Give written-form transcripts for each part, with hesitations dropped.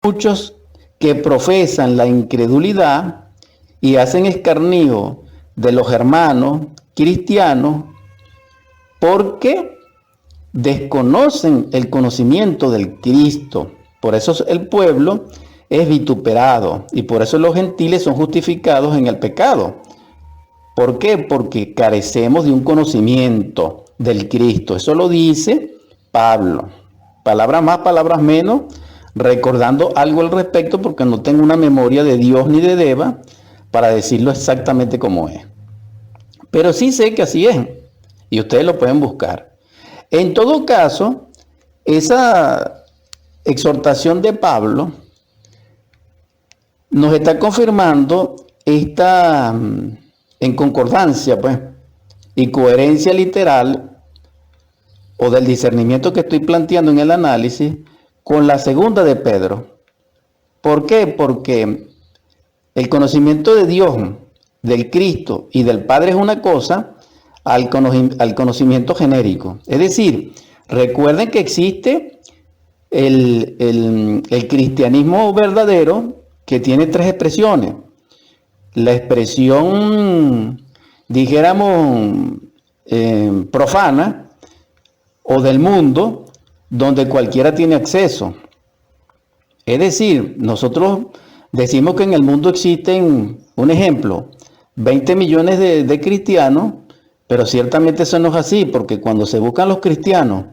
muchos que profesan la incredulidad y hacen escarnio de los hermanos cristianos porque desconocen el conocimiento del Cristo. Por eso el pueblo es vituperado y por eso los gentiles son justificados en el pecado. ¿Por qué? Porque carecemos de un conocimiento del Cristo. Eso lo dice Pablo. Palabras más, palabras menos, recordando algo al respecto porque no tengo una memoria de Dios ni de Deva para decirlo exactamente como es. Pero sí sé que así es y ustedes lo pueden buscar. En todo caso, esa exhortación de Pablo nos está confirmando esta en concordancia, pues, y coherencia literal o del discernimiento que estoy planteando en el análisis con la segunda de Pedro. ¿Por qué? Porque el conocimiento de Dios, del Cristo y del Padre es una cosa al conocimiento genérico. Es decir, recuerden que existe el cristianismo verdadero que tiene tres expresiones. La expresión, dijéramos, profana o del mundo, donde cualquiera tiene acceso. Es decir, nosotros decimos que en el mundo existen, un ejemplo, 20 millones de cristianos, pero ciertamente eso no es así, porque cuando se buscan los cristianos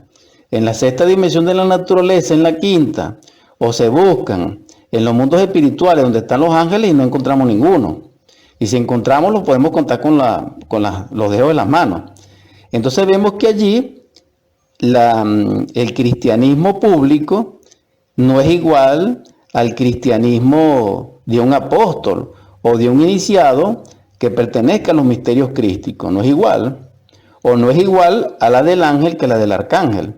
en la sexta dimensión de la naturaleza, en la quinta, o se buscan en los mundos espirituales donde están los ángeles y no encontramos ninguno. Y si encontramos, lo podemos contar con los dedos de las manos. Entonces vemos que allí el cristianismo público no es igual al cristianismo de un apóstol o de un iniciado que pertenezca a los misterios crísticos. No es igual. O no es igual a la del ángel que la del arcángel.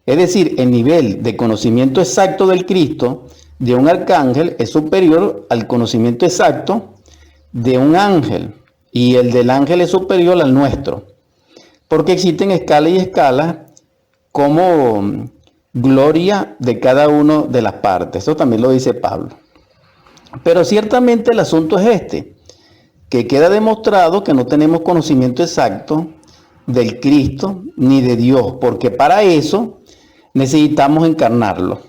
Es decir, el nivel de conocimiento exacto del Cristo de un arcángel es superior al conocimiento exacto de un ángel, y el del ángel es superior al nuestro, porque existen escalas y escalas como gloria de cada una de las partes. Eso también lo dice Pablo. Pero ciertamente el asunto es este, que queda demostrado que no tenemos conocimiento exacto del Cristo ni de Dios, porque para eso necesitamos encarnarlo.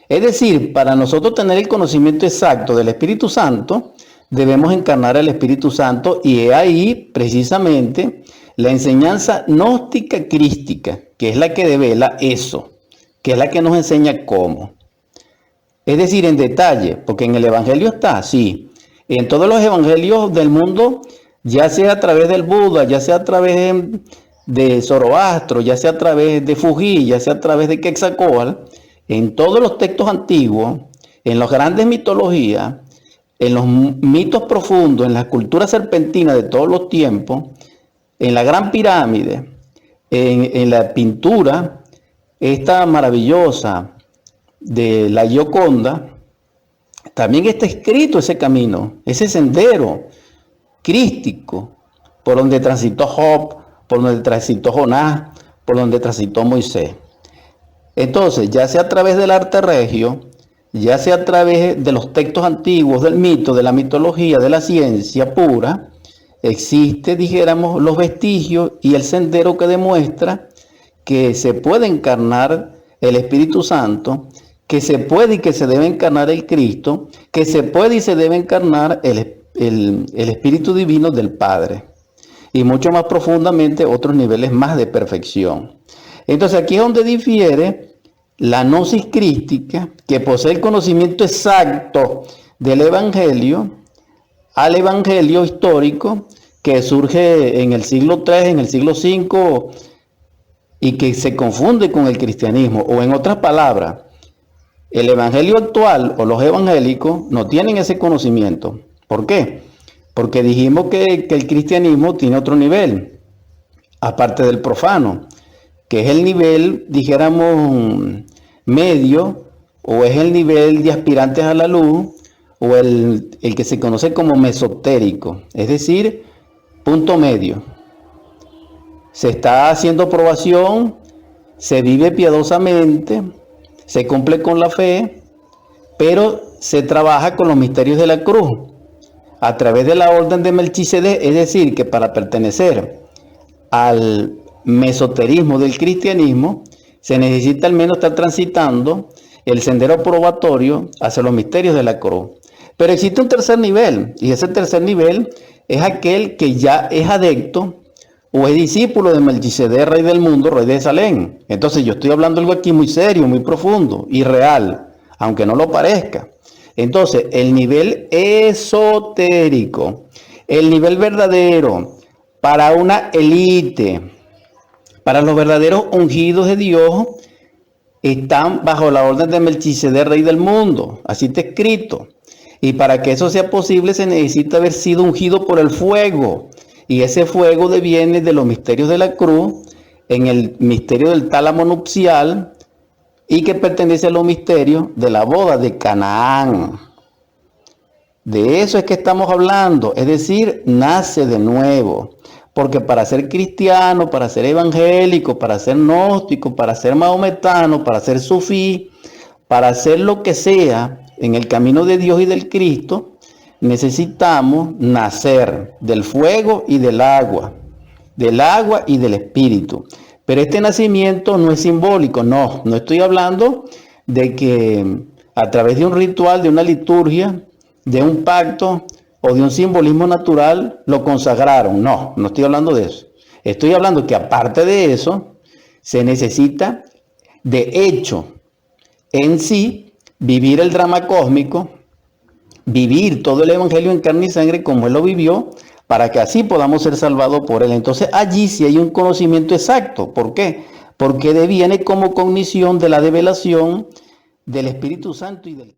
Es decir, para nosotros tener el conocimiento exacto del Espíritu Santo, debemos encarnar al Espíritu Santo, y es ahí precisamente la enseñanza gnóstica crística, que es la que devela eso, que es la que nos enseña cómo. Es decir, en detalle, porque en el Evangelio está, sí, en todos los evangelios del mundo, ya sea a través del Buda, ya sea a través de Zoroastro, ya sea a través de Fuji, ya sea a través de Quetzalcóatl, en todos los textos antiguos, en las grandes mitologías, en los mitos profundos, en la cultura serpentina de todos los tiempos, en la Gran Pirámide, en la pintura esta maravillosa de la Gioconda, también está escrito ese camino, ese sendero crístico, por donde transitó Job, por donde transitó Jonás, por donde transitó Moisés. Entonces, ya sea a través del arte regio, ya sea a través de los textos antiguos, del mito, de la mitología, de la ciencia pura, existe, dijéramos, los vestigios y el sendero que demuestra que se puede encarnar el Espíritu Santo, que se puede y que se debe encarnar el Cristo, que se puede y se debe encarnar el Espíritu Divino del Padre. Y mucho más profundamente otros niveles más de perfección. Entonces aquí es donde difiere la gnosis crística, que posee el conocimiento exacto del Evangelio, al Evangelio histórico, que surge en el siglo III, en el siglo V, y que se confunde con el cristianismo. O en otras palabras, el Evangelio actual o los evangélicos no tienen ese conocimiento. ¿Por qué? Porque dijimos que el cristianismo tiene otro nivel, aparte del profano, que es el nivel, dijéramos, medio, o es el nivel de aspirantes a la luz, o el que se conoce como mesotérico, es decir, punto medio. Se está haciendo probación, se vive piadosamente, se cumple con la fe, pero se trabaja con los misterios de la cruz a través de la orden de Melquisedec, es decir, que para pertenecer al mesoterismo del cristianismo se necesita al menos estar transitando el sendero probatorio hacia los misterios de la cruz. Pero existe un tercer nivel, y ese tercer nivel es aquel que ya es adepto o es discípulo de Melquisedec, rey del mundo, rey de Salem. Entonces yo estoy hablando algo aquí muy serio, muy profundo y real, aunque no lo parezca. Entonces, el nivel esotérico, el nivel verdadero para una élite, para los verdaderos ungidos de Dios, están bajo la orden de Melquisedec, rey del mundo. Así está escrito. Y para que eso sea posible se necesita haber sido ungido por el fuego. Y ese fuego deviene de los misterios de la cruz, en el misterio del tálamo nupcial, y que pertenece a los misterios de la boda de Canaán. De eso es que estamos hablando, es decir, nace de nuevo. Porque para ser cristiano, para ser evangélico, para ser gnóstico, para ser mahometano, para ser sufí, para hacer lo que sea en el camino de Dios y del Cristo, necesitamos nacer del fuego y del agua y del espíritu. Pero este nacimiento no es simbólico, no estoy hablando de que a través de un ritual, de una liturgia, de un pacto o de un simbolismo natural lo consagraron. No estoy hablando de eso. Estoy hablando que aparte de eso, se necesita de hecho en sí vivir el drama cósmico, vivir todo el evangelio en carne y sangre como él lo vivió, para que así podamos ser salvados por él. Entonces allí sí hay un conocimiento exacto. ¿Por qué? Porque deviene como cognición de la revelación del Espíritu Santo y del